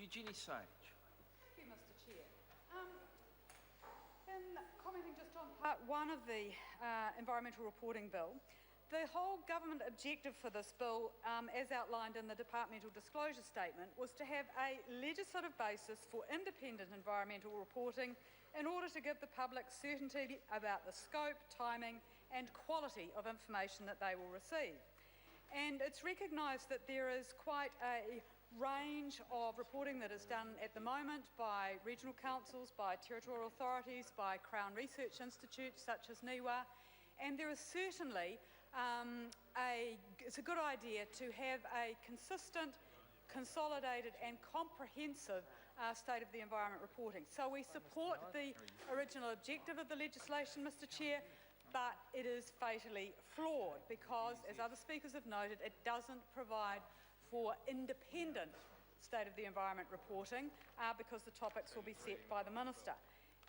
Eugenie Sage. Thank you, Mr. Chair. In commenting just on part one of the Environmental Reporting Bill, the whole government objective for this bill, as outlined in the Departmental Disclosure Statement, was to have a legislative basis for independent environmental reporting in order to give the public certainty about the scope, timing and quality of information that they will receive. And it's recognised that there is quite a range of reporting that is done at the moment by regional councils, by territorial authorities, by Crown Research Institutes such as NIWA, and there is certainly it's a good idea to have a consistent, consolidated and comprehensive state of the environment reporting. So we support the original objective of the legislation, Mr. Chair, but it is fatally flawed because, as other speakers have noted, it doesn't provide for independent state of the environment reporting because the topics will be set by the Minister.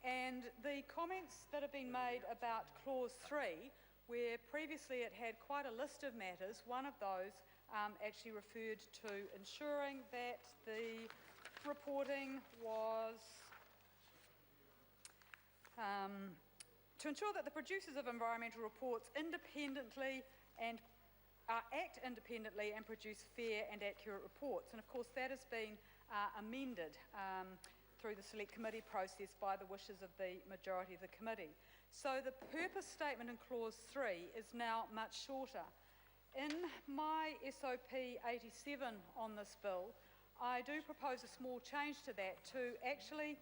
And the comments that have been made about Clause 3, where previously it had quite a list of matters, one of those actually referred to ensuring that the reporting was to ensure that the producers of environmental reports independently and act independently and produce fair and accurate reports. And of course that has been amended through the select committee process by the wishes of the majority of the committee. So the purpose statement in clause 3 is now much shorter. In my SOP 87 on this bill, I do propose a small change to that to actually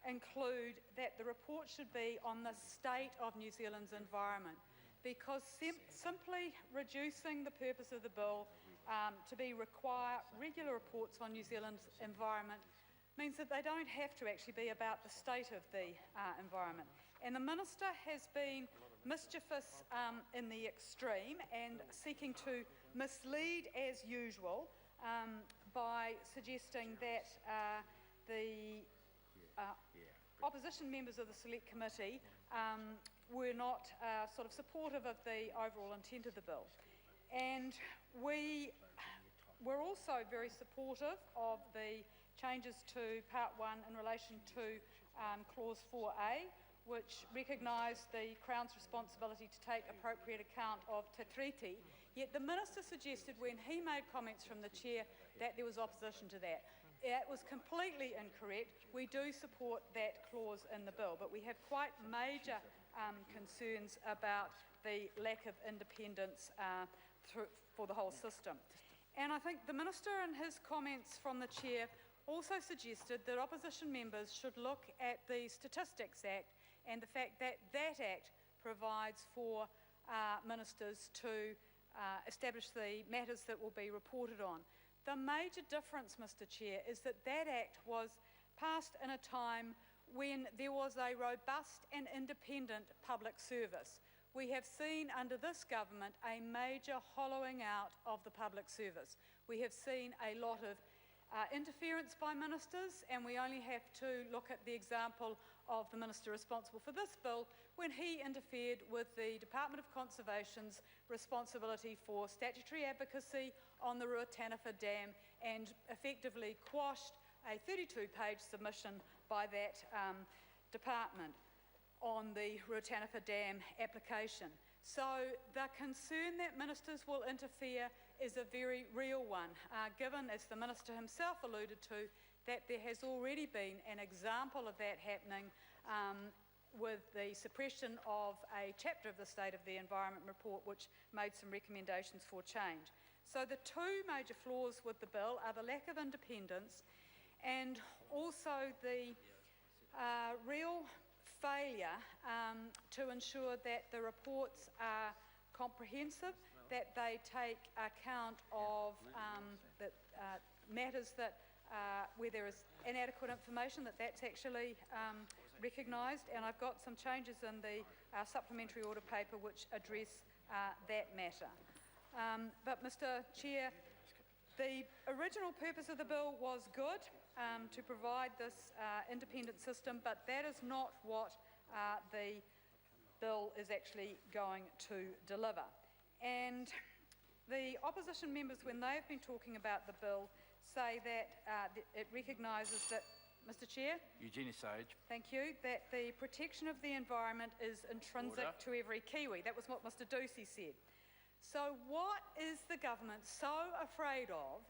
include that the report should be on the state of New Zealand's environment, because simply reducing the purpose of the bill to require regular reports on New Zealand's environment means that they don't have to actually be about the state of the environment. And the Minister has been mischievous in the extreme and seeking to mislead as usual by suggesting that the opposition members of the Select Committee were not sort of supportive of the overall intent of the bill. And we were also very supportive of the changes to Part 1 in relation to Clause 4A, which recognised the Crown's responsibility to take appropriate account of te treaty, yet the Minister suggested when he made comments from the Chair that there was opposition to that. That was completely incorrect. We do support that clause in the bill, but we have quite major concerns about the lack of independence for the whole system. And I think the Minister in his comments from the Chair also suggested that opposition members should look at the Statistics Act and the fact that that Act provides for ministers to establish the matters that will be reported on. The major difference, Mr. Chair, is that that Act was passed in a time when there was a robust and independent public service. We have seen under this government a major hollowing out of the public service. We have seen a lot of interference by ministers, and we only have to look at the example of the minister responsible for this bill when he interfered with the Department of Conservation's responsibility for statutory advocacy on the Ruataniwha Dam and effectively quashed a 32-page submission by that department on the Ruataniwha Dam application. So the concern that ministers will interfere is a very real one, given, as the Minister himself alluded to, that there has already been an example of that happening with the suppression of a chapter of the State of the Environment report which made some recommendations for change. So the two major flaws with the bill are the lack of independence and also the real failure to ensure that the reports are comprehensive, that they take account of matters that where there is inadequate information, that's actually recognised, and I've got some changes in the supplementary order paper which address that matter. But Mr. Chair, the original purpose of the bill was good, to provide this independent system, but that is not what the bill is actually going to deliver. And the opposition members, when they have been talking about the bill, say that it recognises that, Mr Chair, Eugenia Sage. thank you, that the protection of the environment is intrinsic Order. to every Kiwi. That was what Mr Ducey said. So what is the government so afraid of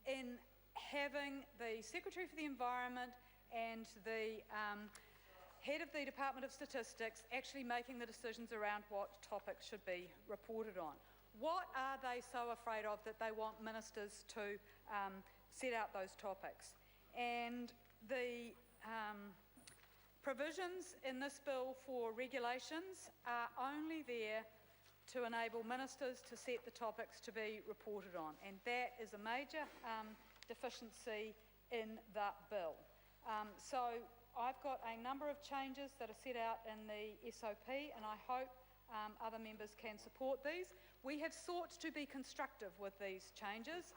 in having the Secretary for the Environment and the head of the Department of Statistics actually making the decisions around what topics should be reported on? What are they so afraid of that they want ministers to set out those topics? And the provisions in this bill for regulations are only there to enable ministers to set the topics to be reported on, and that is a major deficiency in the bill. So I've got a number of changes that are set out in the SOP, and I hope other members can support these. We have sought to be constructive with these changes.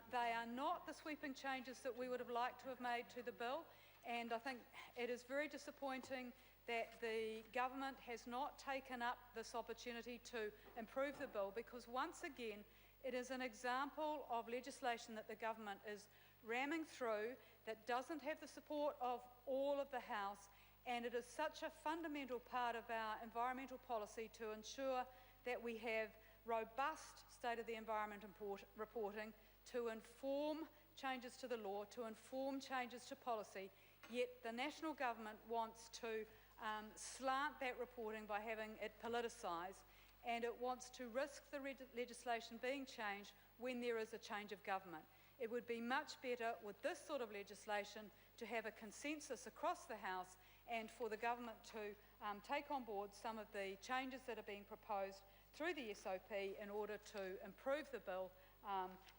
They are not the sweeping changes that we would have liked to have made to the bill, and I think it is very disappointing that the government has not taken up this opportunity to improve the bill, because once again it is an example of legislation that the government is ramming through that doesn't have the support of all of the House, and it is such a fundamental part of our environmental policy to ensure that we have robust state of the environment reporting to inform changes to the law, to inform changes to policy, yet the national government wants to slant that reporting by having it politicised, and it wants to risk the legislation being changed when there is a change of government. It would be much better with this sort of legislation to have a consensus across the House and for the government to take on board some of the changes that are being proposed through the SOP in order to improve the bill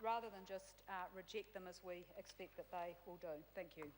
rather than just reject them as we expect that they will do. Thank you.